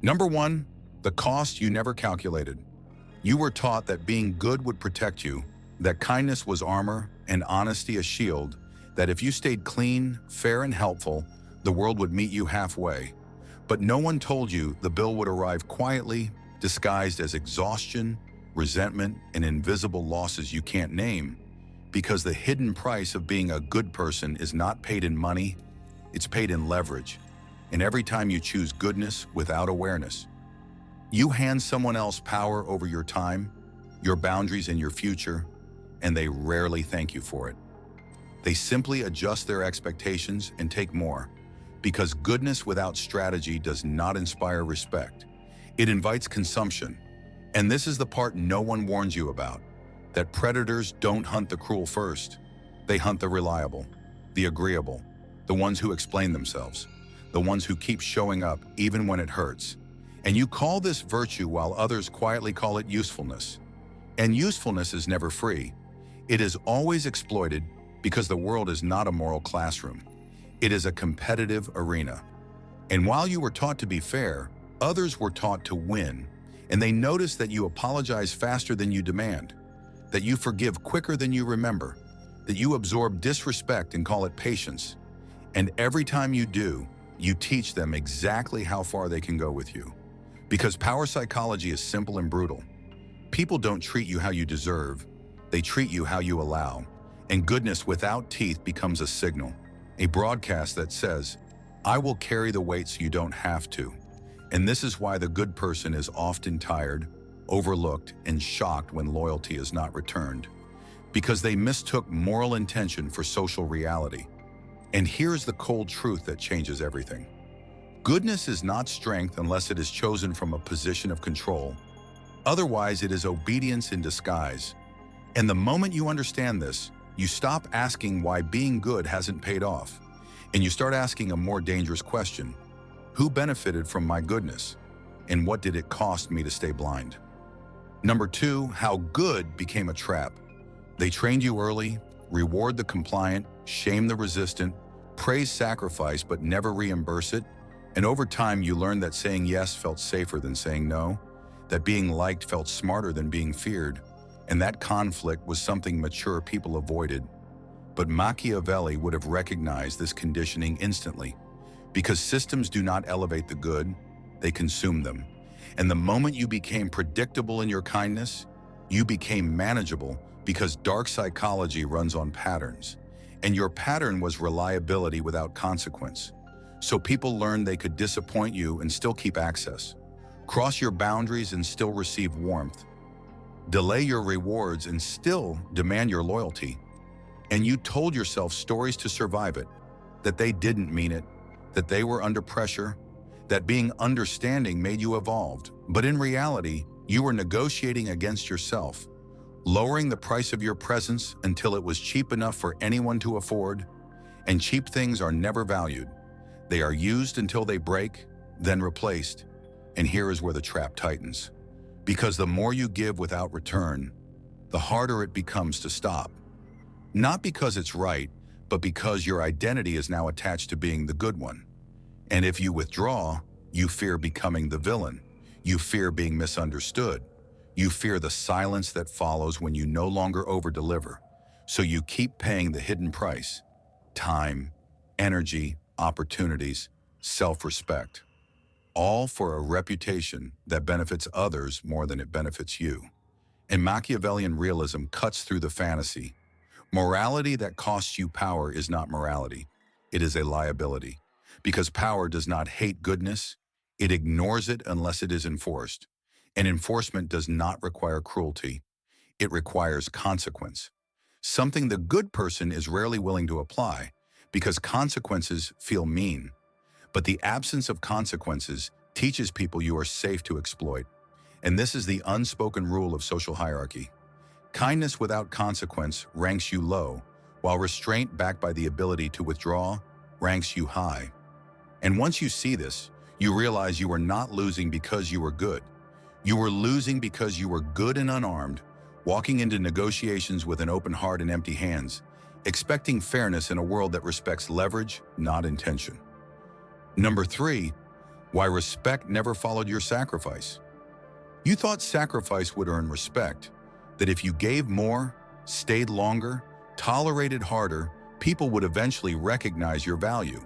Number one, the cost you never calculated. You were taught that being good would protect you, that kindness was armor and honesty a shield, that if you stayed clean, fair, and helpful, the world would meet you halfway. But no one told you the bill would arrive quietly, disguised as exhaustion, resentment, and invisible losses you can't name, because the hidden price of being a good person is not paid in money, it's paid in leverage. And every time you choose goodness without awareness, you hand someone else power over your time, your boundaries, and your future, and they rarely thank you for it. They simply adjust their expectations and take more, because goodness without strategy does not inspire respect. It invites consumption. And this is the part no one warns you about, that predators don't hunt the cruel first. They hunt the reliable, the agreeable, the ones who explain themselves, the ones who keep showing up even when it hurts. And you call this virtue while others quietly call it usefulness. And usefulness is never free. It is always exploited because the world is not a moral classroom. It is a competitive arena. And while you were taught to be fair, others were taught to win. And they notice that you apologize faster than you demand, that you forgive quicker than you remember, that you absorb disrespect and call it patience. And every time you do, you teach them exactly how far they can go with you. Because power psychology is simple and brutal. People don't treat you how you deserve, they treat you how you allow. And goodness without teeth becomes a signal, a broadcast that says, I will carry the weight so you don't have to. And this is why the good person is often tired, overlooked, and shocked when loyalty is not returned. Because they mistook moral intention for social reality. And here's the cold truth that changes everything. Goodness is not strength unless it is chosen from a position of control. Otherwise, it is obedience in disguise. And the moment you understand this, you stop asking why being good hasn't paid off. And you start asking a more dangerous question. Who benefited from my goodness? And what did it cost me to stay blind? Number two, how good became a trap. They trained you early, reward the compliant, shame the resistant, praise sacrifice but never reimburse it. And over time, you learned that saying yes felt safer than saying no, that being liked felt smarter than being feared, and that conflict was something mature people avoided. But Machiavelli would have recognized this conditioning instantly, because systems do not elevate the good, they consume them. And the moment you became predictable in your kindness, you became manageable, because dark psychology runs on patterns. And your pattern was reliability without consequence. So people learned they could disappoint you and still keep access, cross your boundaries and still receive warmth, delay your rewards and still demand your loyalty. And you told yourself stories to survive it, that they didn't mean it, that they were under pressure, that being understanding made you evolved. But in reality, you were negotiating against yourself, lowering the price of your presence until it was cheap enough for anyone to afford. And cheap things are never valued. They are used until they break, then replaced. And here is where the trap tightens. Because the more you give without return, the harder it becomes to stop. Not because it's right, but because your identity is now attached to being the good one. And if you withdraw, you fear becoming the villain. You fear being misunderstood. You fear the silence that follows when you no longer over-deliver. So you keep paying the hidden price: time, energy, opportunities, self-respect. All for a reputation that benefits others more than it benefits you. And Machiavellian realism cuts through the fantasy. Morality that costs you power is not morality. It is a liability. Because power does not hate goodness, it ignores it unless it is enforced. And enforcement does not require cruelty. It requires consequence. Something the good person is rarely willing to apply, because consequences feel mean. But the absence of consequences teaches people you are safe to exploit. And this is the unspoken rule of social hierarchy. Kindness without consequence ranks you low, while restraint backed by the ability to withdraw ranks you high. And once you see this, you realize you were not losing because you were good. You were losing because you were good and unarmed, walking into negotiations with an open heart and empty hands, expecting fairness in a world that respects leverage, not intention. Number three, Why respect never followed your sacrifice. You thought sacrifice would earn respect, that if you gave more, stayed longer, tolerated harder, people would eventually recognize your value.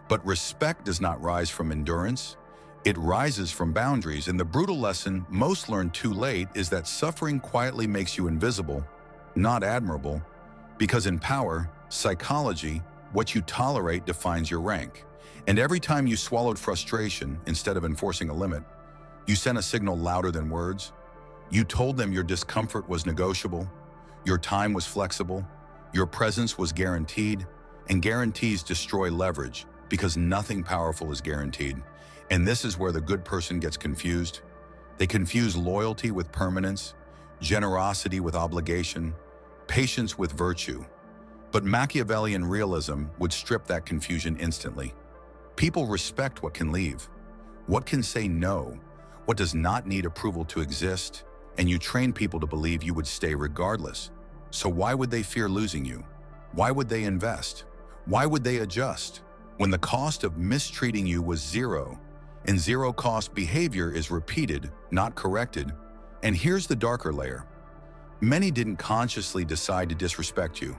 But respect does not rise from endurance. It rises from boundaries, and the brutal lesson most learn too late is that suffering quietly makes you invisible, not admirable, because in power, psychology, what you tolerate defines your rank. And every time you swallowed frustration instead of enforcing a limit, you sent a signal louder than words. You told them your discomfort was negotiable, your time was flexible, your presence was guaranteed, and guarantees destroy leverage because nothing powerful is guaranteed. And this is where the good person gets confused. They confuse loyalty with permanence, generosity with obligation, patience with virtue. But Machiavellian realism would strip that confusion instantly. People respect what can leave, what can say no, what does not need approval to exist, and you train people to believe you would stay regardless. So why would they fear losing you? Why would they invest? Why would they adjust? When the cost of mistreating you was zero, and zero-cost behavior is repeated, not corrected. And here's the darker layer. Many didn't consciously decide to disrespect you.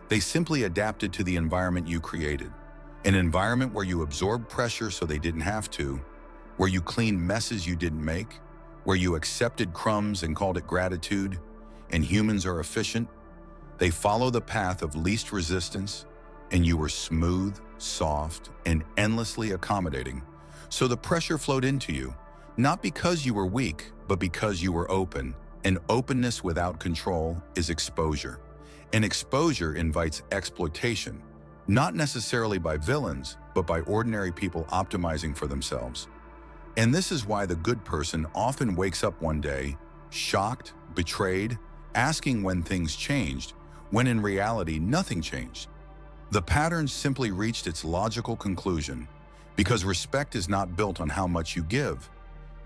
They simply adapted to the environment you created. An environment where you absorbed pressure so they didn't have to, where you cleaned messes you didn't make, where you accepted crumbs and called it gratitude. And humans are efficient. They follow the path of least resistance, and you were smooth, soft, and endlessly accommodating. So the pressure flowed into you, not because you were weak, but because you were open. And openness without control is exposure. And exposure invites exploitation, not necessarily by villains, but by ordinary people optimizing for themselves. And this is why the good person often wakes up one day, shocked, betrayed, asking when things changed, when in reality nothing changed. The pattern simply reached its logical conclusion, because respect is not built on how much you give.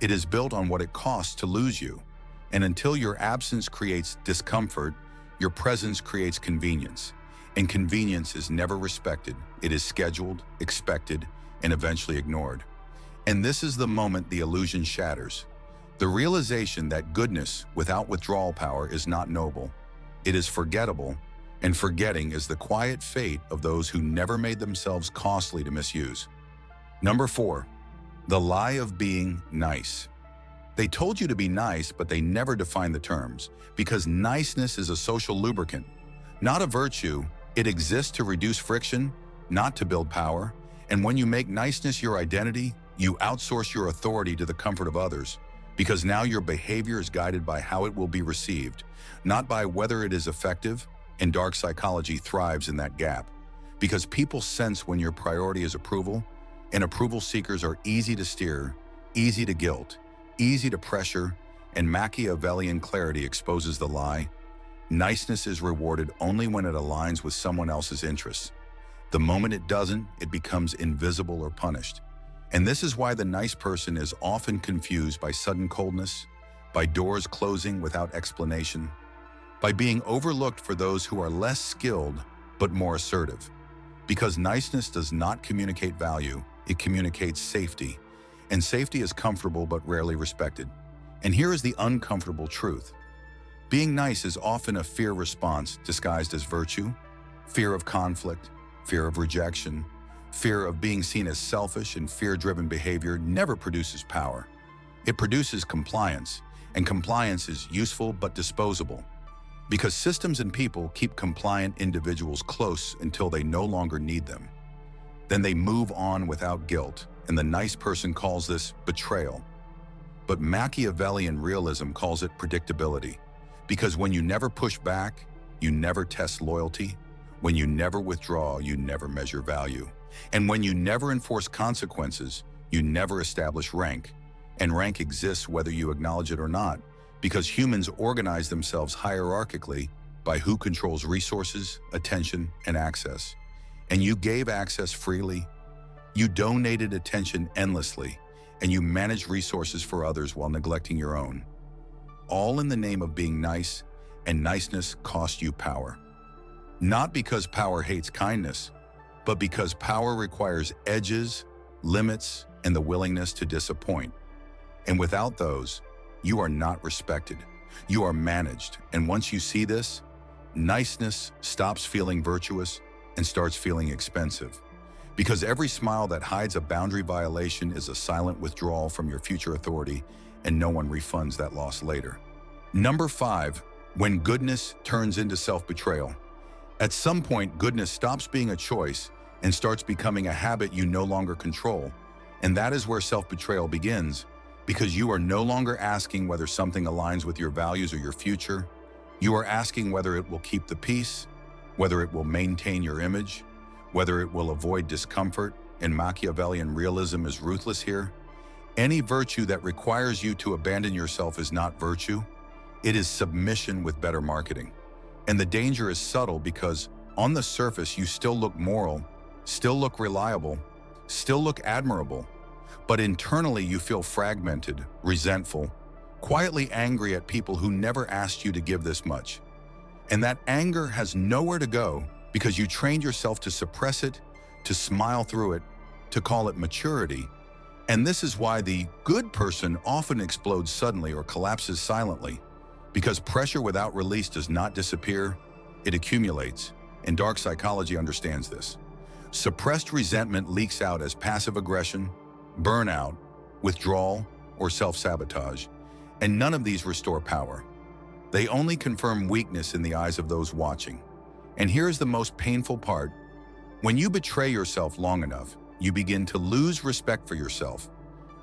It is built on what it costs to lose you. And until your absence creates discomfort, your presence creates convenience. And convenience is never respected. It is scheduled, expected, and eventually ignored. And this is the moment the illusion shatters. The realization that goodness without withdrawal power is not noble. It is forgettable, and forgetting is the quiet fate of those who never made themselves costly to misuse. Number 4, the lie of being nice. They told you to be nice, but they never defined the terms, because niceness is a social lubricant, not a virtue. It exists to reduce friction, not to build power. And when you make niceness your identity, you outsource your authority to the comfort of others, because now your behavior is guided by how it will be received, not by whether it is effective. And dark psychology thrives in that gap, because people sense when your priority is approval, and approval seekers are easy to steer, easy to guilt, easy to pressure, and Machiavellian clarity exposes the lie. Niceness is rewarded only when it aligns with someone else's interests. The moment it doesn't, it becomes invisible or punished. And this is why the nice person is often confused by sudden coldness, by doors closing without explanation, by being overlooked for those who are less skilled but more assertive. Because niceness does not communicate value, it communicates safety. And safety is comfortable but rarely respected. And here is the uncomfortable truth. Being nice is often a fear response disguised as virtue. Fear of conflict, fear of rejection, fear of being seen as selfish, and fear-driven behavior never produces power. It produces compliance, and compliance is useful but disposable. Because systems and people keep compliant individuals close until they no longer need them. Then they move on without guilt, and the nice person calls this betrayal. But Machiavellian realism calls it predictability. Because when you never push back, you never test loyalty. When you never withdraw, you never measure value. And when you never enforce consequences, you never establish rank. And rank exists whether you acknowledge it or not, because humans organize themselves hierarchically by who controls resources, attention, and access. And you gave access freely, you donated attention endlessly, and you managed resources for others while neglecting your own. All in the name of being nice, and niceness cost you power. Not because power hates kindness, but because power requires edges, limits, and the willingness to disappoint. And without those, you are not respected. You are managed. And once you see this, niceness stops feeling virtuous and starts feeling expensive. Because every smile that hides a boundary violation is a silent withdrawal from your future authority, and no one refunds that loss later. Number 5, when goodness turns into self-betrayal. At some point, goodness stops being a choice and starts becoming a habit you no longer control. And that is where self-betrayal begins, because you are no longer asking whether something aligns with your values or your future. You are asking whether it will keep the peace, whether it will maintain your image, whether it will avoid discomfort, and Machiavellian realism is ruthless here. Any virtue that requires you to abandon yourself is not virtue. It is submission with better marketing. And the danger is subtle because on the surface you still look moral, still look reliable, still look admirable, but internally you feel fragmented, resentful, quietly angry at people who never asked you to give this much. And that anger has nowhere to go because you trained yourself to suppress it, to smile through it, to call it maturity. And this is why the good person often explodes suddenly or collapses silently, because pressure without release does not disappear, it accumulates, and dark psychology understands this. Suppressed resentment leaks out as passive aggression, burnout, withdrawal, or self-sabotage, and none of these restore power. They only confirm weakness in the eyes of those watching. And here's the most painful part. When you betray yourself long enough, you begin to lose respect for yourself.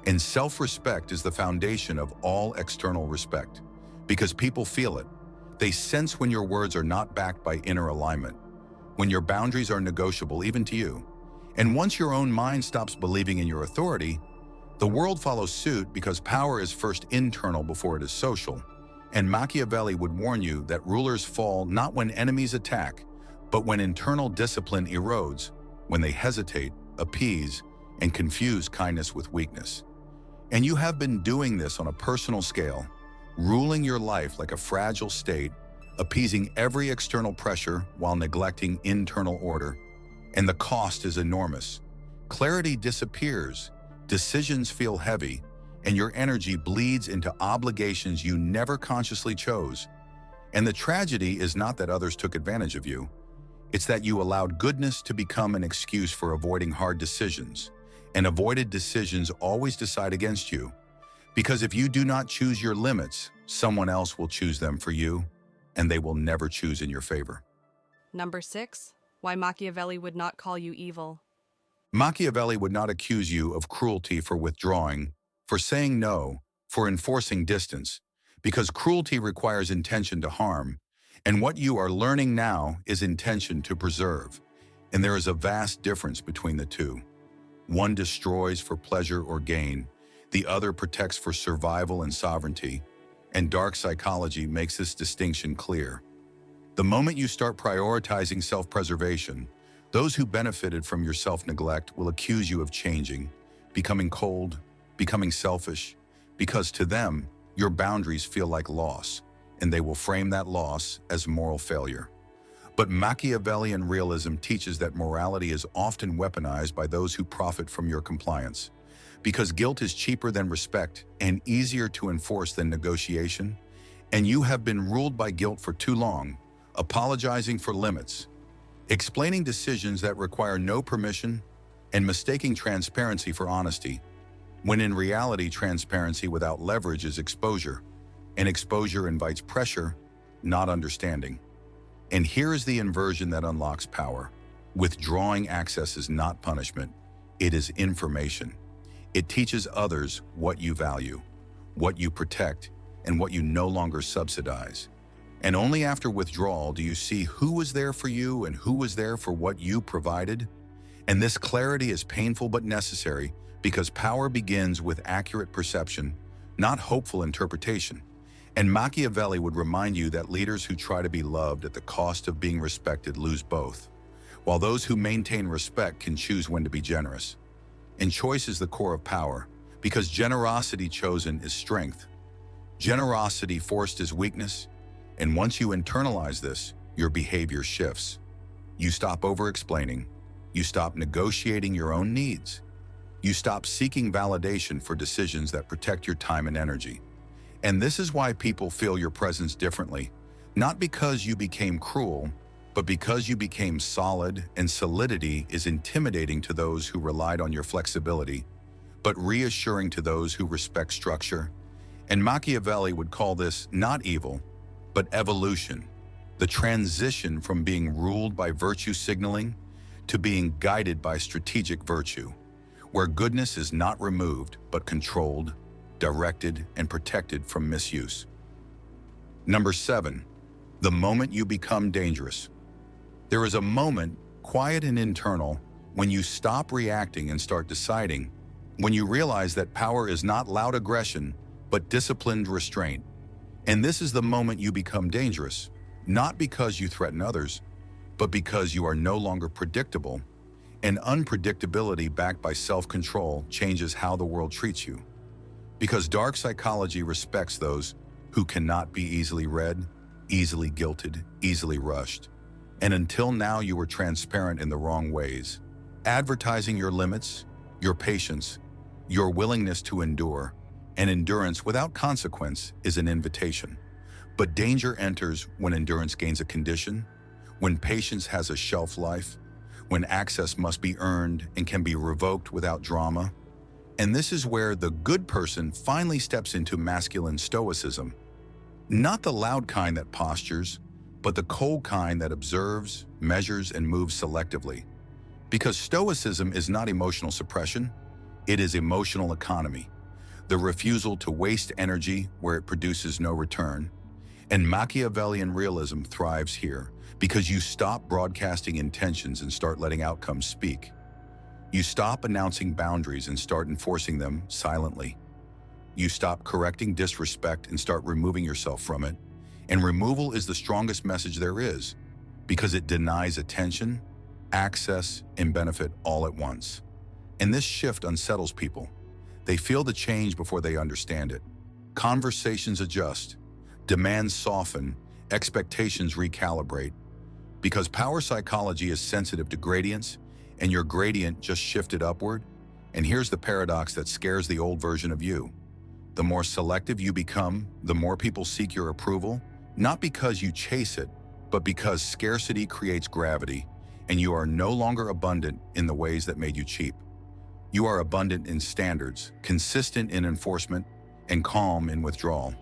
And self-respect is the foundation of all external respect, because people feel it. They sense when your words are not backed by inner alignment, when your boundaries are negotiable even to you. And once your own mind stops believing in your authority, the world follows suit because power is first internal before it is social. And Machiavelli would warn you that rulers fall not when enemies attack, but when internal discipline erodes, when they hesitate, appease, and confuse kindness with weakness. And you have been doing this on a personal scale, ruling your life like a fragile state, appeasing every external pressure while neglecting internal order. And the cost is enormous. Clarity disappears, decisions feel heavy, and your energy bleeds into obligations you never consciously chose. And the tragedy is not that others took advantage of you. It's that you allowed goodness to become an excuse for avoiding hard decisions. And avoided decisions always decide against you. Because if you do not choose your limits, someone else will choose them for you, and they will never choose in your favor. Number 6, why Machiavelli would not call you evil. Machiavelli would not accuse you of cruelty for withdrawing, for saying no, for enforcing distance, because cruelty requires intention to harm, and what you are learning now is intention to preserve. And there is a vast difference between the two. One destroys for pleasure or gain, the other protects for survival and sovereignty, and dark psychology makes this distinction clear. The moment you start prioritizing self-preservation, those who benefited from your self-neglect will accuse you of changing, becoming cold, becoming selfish, because to them, your boundaries feel like loss, and they will frame that loss as moral failure. But Machiavellian realism teaches that morality is often weaponized by those who profit from your compliance. Because guilt is cheaper than respect and easier to enforce than negotiation, and you have been ruled by guilt for too long, apologizing for limits, explaining decisions that require no permission, and mistaking transparency for honesty, when in reality transparency without leverage is exposure, and exposure invites pressure, not understanding. And here is the inversion that unlocks power. Withdrawing access is not punishment, it is information. It teaches others what you value, what you protect, and what you no longer subsidize. And only after withdrawal do you see who was there for you and who was there for what you provided. And this clarity is painful but necessary because power begins with accurate perception, not hopeful interpretation. And Machiavelli would remind you that leaders who try to be loved at the cost of being respected lose both, while those who maintain respect can choose when to be generous. And choice is the core of power, because generosity chosen is strength. Generosity forced is weakness, and once you internalize this, your behavior shifts. You stop over-explaining, you stop negotiating your own needs, You stop seeking validation for decisions that protect your time and energy. And this is why people feel your presence differently, not because you became cruel, but because you became solid, and solidity is intimidating to those who relied on your flexibility, but reassuring to those who respect structure. And Machiavelli would call this not evil, but evolution, the transition from being ruled by virtue signaling to being guided by strategic virtue, where goodness is not removed, but controlled, directed, and protected from misuse. Number 7, the moment you become dangerous. There is a moment, quiet and internal, when you stop reacting and start deciding, when you realize that power is not loud aggression, but disciplined restraint. And this is the moment you become dangerous, not because you threaten others, but because you are no longer predictable, and unpredictability backed by self-control changes how the world treats you. Because dark psychology respects those who cannot be easily read, easily guilted, easily rushed. And until now, you were transparent in the wrong ways, advertising your limits, your patience, your willingness to endure, and endurance without consequence is an invitation. But danger enters when endurance gains a condition, when patience has a shelf life, when access must be earned and can be revoked without drama. And this is where the good person finally steps into masculine stoicism. Not the loud kind that postures, but the cold kind that observes, measures, and moves selectively. Because stoicism is not emotional suppression, it is emotional economy, the refusal to waste energy where it produces no return. And Machiavellian realism thrives here because you stop broadcasting intentions and start letting outcomes speak. You stop announcing boundaries and start enforcing them silently. You stop correcting disrespect and start removing yourself from it. And removal is the strongest message there is because it denies attention, access, and benefit all at once. And this shift unsettles people. They feel the change before they understand it. Conversations adjust, demands soften, expectations recalibrate. Because power psychology is sensitive to gradients, and your gradient just shifted upward. And here's the paradox that scares the old version of you. The more selective you become, the more people seek your approval, not because you chase it, but because scarcity creates gravity, and you are no longer abundant in the ways that made you cheap. You are abundant in standards, consistent in enforcement, and calm in withdrawal.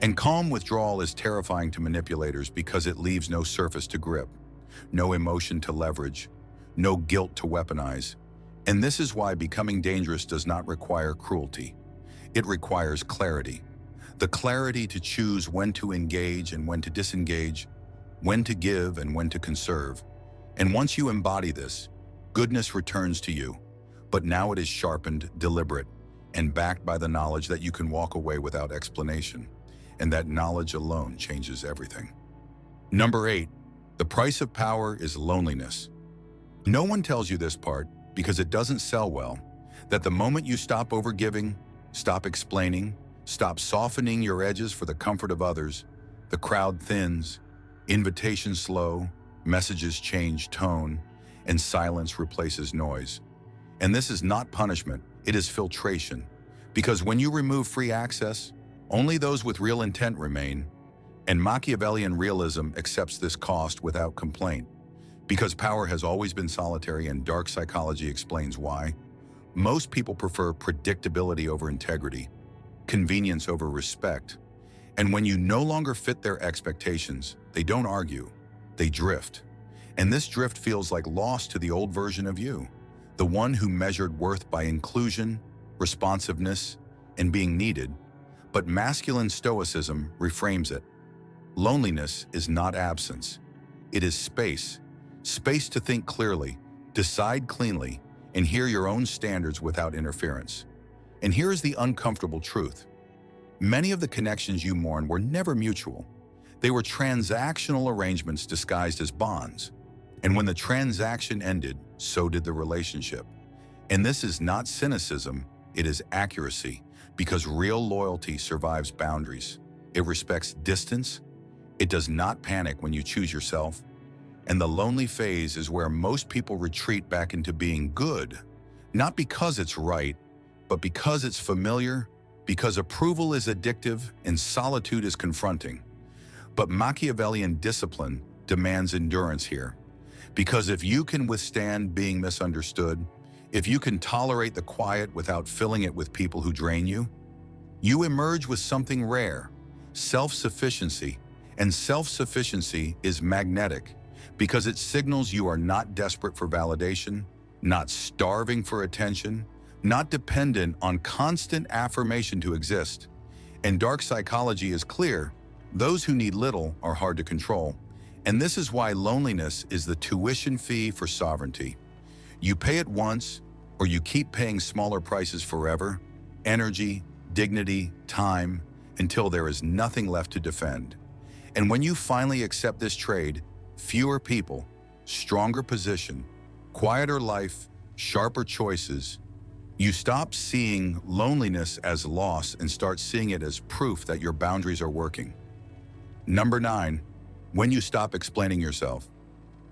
And calm withdrawal is terrifying to manipulators because it leaves no surface to grip, no emotion to leverage, no guilt to weaponize. And this is why becoming dangerous does not require cruelty. It requires clarity. The clarity to choose when to engage and when to disengage, when to give and when to conserve. And once you embody this, goodness returns to you. But now it is sharpened, deliberate, and backed by the knowledge that you can walk away without explanation. And that knowledge alone changes everything. Number 8, the price of power is loneliness. No one tells you this part because it doesn't sell well, that the moment you stop overgiving, stop explaining, stop softening your edges for the comfort of others, the crowd thins, invitations slow, messages change tone, and silence replaces noise. And this is not punishment, it is filtration. Because when you remove free access, only those with real intent remain. And Machiavellian realism accepts this cost without complaint. Because power has always been solitary and dark psychology explains why. Most people prefer predictability over integrity, convenience over respect. And when you no longer fit their expectations, they don't argue, they drift. And this drift feels like loss to the old version of you, the one who measured worth by inclusion, responsiveness, and being needed. But masculine stoicism reframes it. Loneliness is not absence. It is space. Space to think clearly, decide cleanly, and hear your own standards without interference. And here is the uncomfortable truth. Many of the connections you mourn were never mutual. They were transactional arrangements disguised as bonds. And when the transaction ended, so did the relationship. And this is not cynicism, it is accuracy, because real loyalty survives boundaries. It respects distance. It does not panic when you choose yourself. And the lonely phase is where most people retreat back into being good, Not because it's right, but because it's familiar, because approval is addictive and solitude is confronting. But Machiavellian discipline demands endurance here. Because if you can withstand being misunderstood, if you can tolerate the quiet without filling it with people who drain you, you emerge with something rare, self-sufficiency. And self-sufficiency is magnetic because it signals you are not desperate for validation, not starving for attention, not dependent on constant affirmation to exist. And dark psychology is clear. Those who need little are hard to control. And this is why loneliness is the tuition fee for sovereignty. You pay it once, or you keep paying smaller prices forever, energy, dignity, time, until there is nothing left to defend. And when you finally accept this trade, fewer people, stronger position, quieter life, sharper choices, you stop seeing loneliness as loss and start seeing it as proof that your boundaries are working. Number 9, when you stop explaining yourself.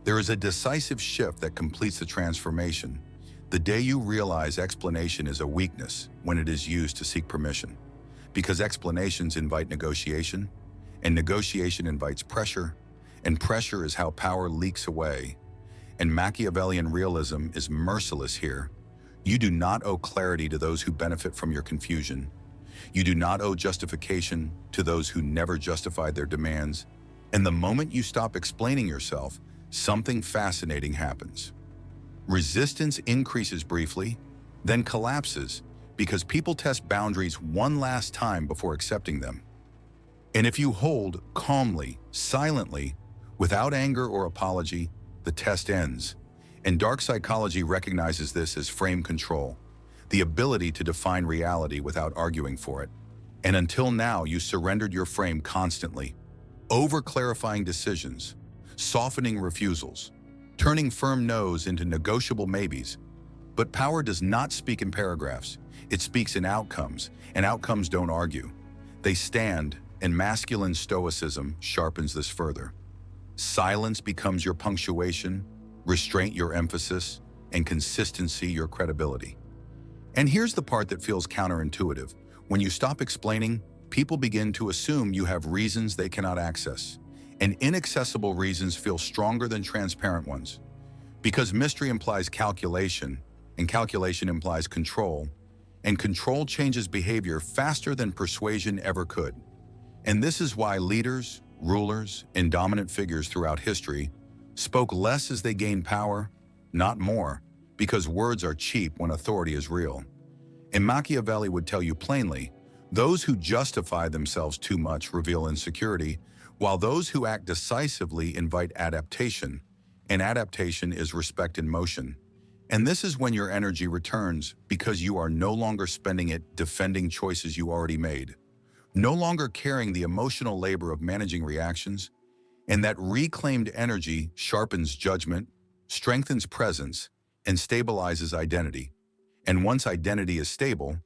There is a decisive shift that completes the transformation. The day you realize explanation is a weakness when it is used to seek permission. Because explanations invite negotiation, and negotiation invites pressure, and pressure is how power leaks away. And Machiavellian realism is merciless here. You do not owe clarity to those who benefit from your confusion. You do not owe justification to those who never justified their demands. And the moment you stop explaining yourself, something fascinating happens. Resistance increases briefly, then collapses, because people test boundaries one last time before accepting them. And if you hold calmly, silently, without anger or apology, the test ends. And dark psychology recognizes this as frame control, the ability to define reality without arguing for it. And until now, you surrendered your frame constantly, over-clarifying decisions, softening refusals, turning firm no's into negotiable maybes. But power does not speak in paragraphs. It speaks in outcomes, and outcomes don't argue. They stand, and masculine stoicism sharpens this further. Silence becomes your punctuation, restraint your emphasis, and consistency your credibility. And here's the part that feels counterintuitive. When you stop explaining, people begin to assume you have reasons they cannot access. And inaccessible reasons feel stronger than transparent ones. Because mystery implies calculation, and calculation implies control, and control changes behavior faster than persuasion ever could. And this is why leaders, rulers, and dominant figures throughout history spoke less as they gained power, not more, because words are cheap when authority is real. And Machiavelli would tell you plainly, those who justify themselves too much reveal insecurity, while those who act decisively invite adaptation, and adaptation is respect in motion. And this is when your energy returns because you are no longer spending it defending choices you already made, no longer carrying the emotional labor of managing reactions, and that reclaimed energy sharpens judgment, strengthens presence, and stabilizes identity. And once identity is stable,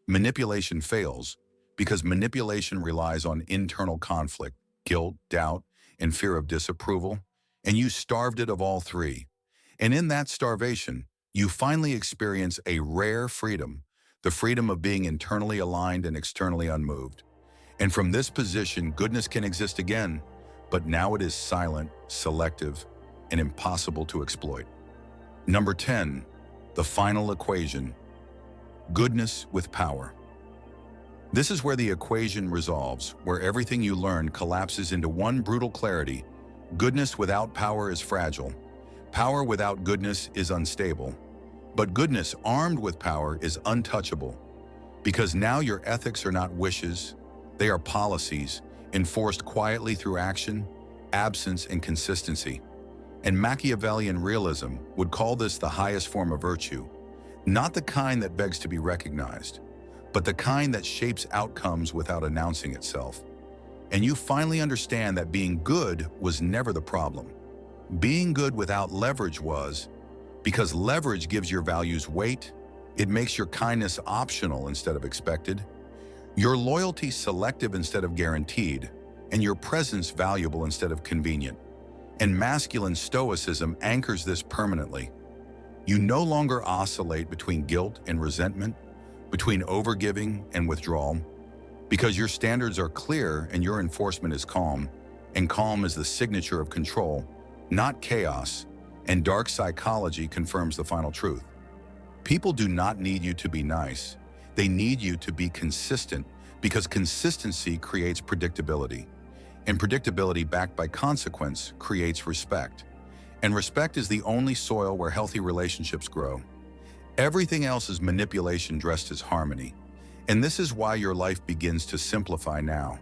manipulation fails, because manipulation relies on internal conflict, guilt, doubt, and fear of disapproval, and you starved it of all three. And in that starvation, you finally experience a rare freedom, the freedom of being internally aligned and externally unmoved. And from this position, goodness can exist again, but now it is silent, selective, and impossible to exploit. Number 10, the final equation, goodness with power. This is where the equation resolves, where everything you learn collapses into one brutal clarity. Goodness without power is fragile. Power without goodness is unstable. But goodness armed with power is untouchable, because now your ethics are not wishes, they are policies, enforced quietly through action, absence, and consistency. And Machiavellian realism would call this the highest form of virtue, not the kind that begs to be recognized, but the kind that shapes outcomes without announcing itself. And you finally understand that being good was never the problem. Being good without leverage was, because leverage gives your values weight, it makes your kindness optional instead of expected, your loyalty selective instead of guaranteed, and your presence valuable instead of convenient. And masculine stoicism anchors this permanently. You no longer oscillate between guilt and resentment, between overgiving and withdrawal, because your standards are clear and your enforcement is calm, and calm is the signature of control, not chaos, and dark psychology confirms the final truth. People do not need you to be nice. They need you to be consistent, because consistency creates predictability. And predictability backed by consequence creates respect. And respect is the only soil where healthy relationships grow. Everything else is manipulation dressed as harmony. And this is why your life begins to simplify now.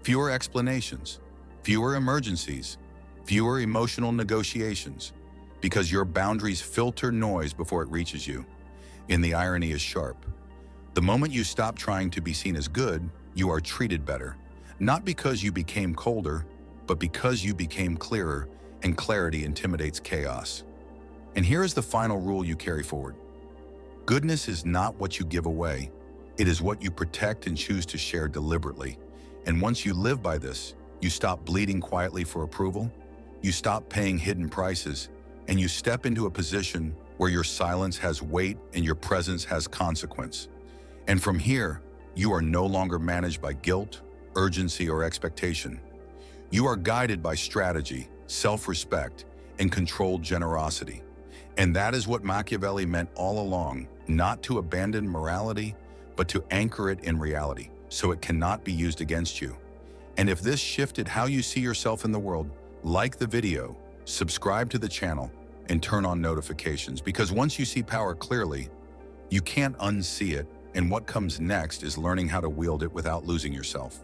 Fewer explanations, fewer emergencies, fewer emotional negotiations, because your boundaries filter noise before it reaches you. And the irony is sharp. The moment you stop trying to be seen as good, you are treated better. Not because you became colder, but because you became clearer, and clarity intimidates chaos. And here is the final rule you carry forward. Goodness is not what you give away. It is what you protect and choose to share deliberately. And once you live by this, you stop bleeding quietly for approval, you stop paying hidden prices, and you step into a position where your silence has weight and your presence has consequence. And from here, you are no longer managed by guilt, urgency, or expectation. You are guided by strategy, self-respect, and controlled generosity. And that is what Machiavelli meant all along, not to abandon morality, but to anchor it in reality, so it cannot be used against you. And if this shifted how you see yourself in the world, like the video, subscribe to the channel, and turn on notifications, because once you see power clearly, you can't unsee it, and what comes next is learning how to wield it without losing yourself.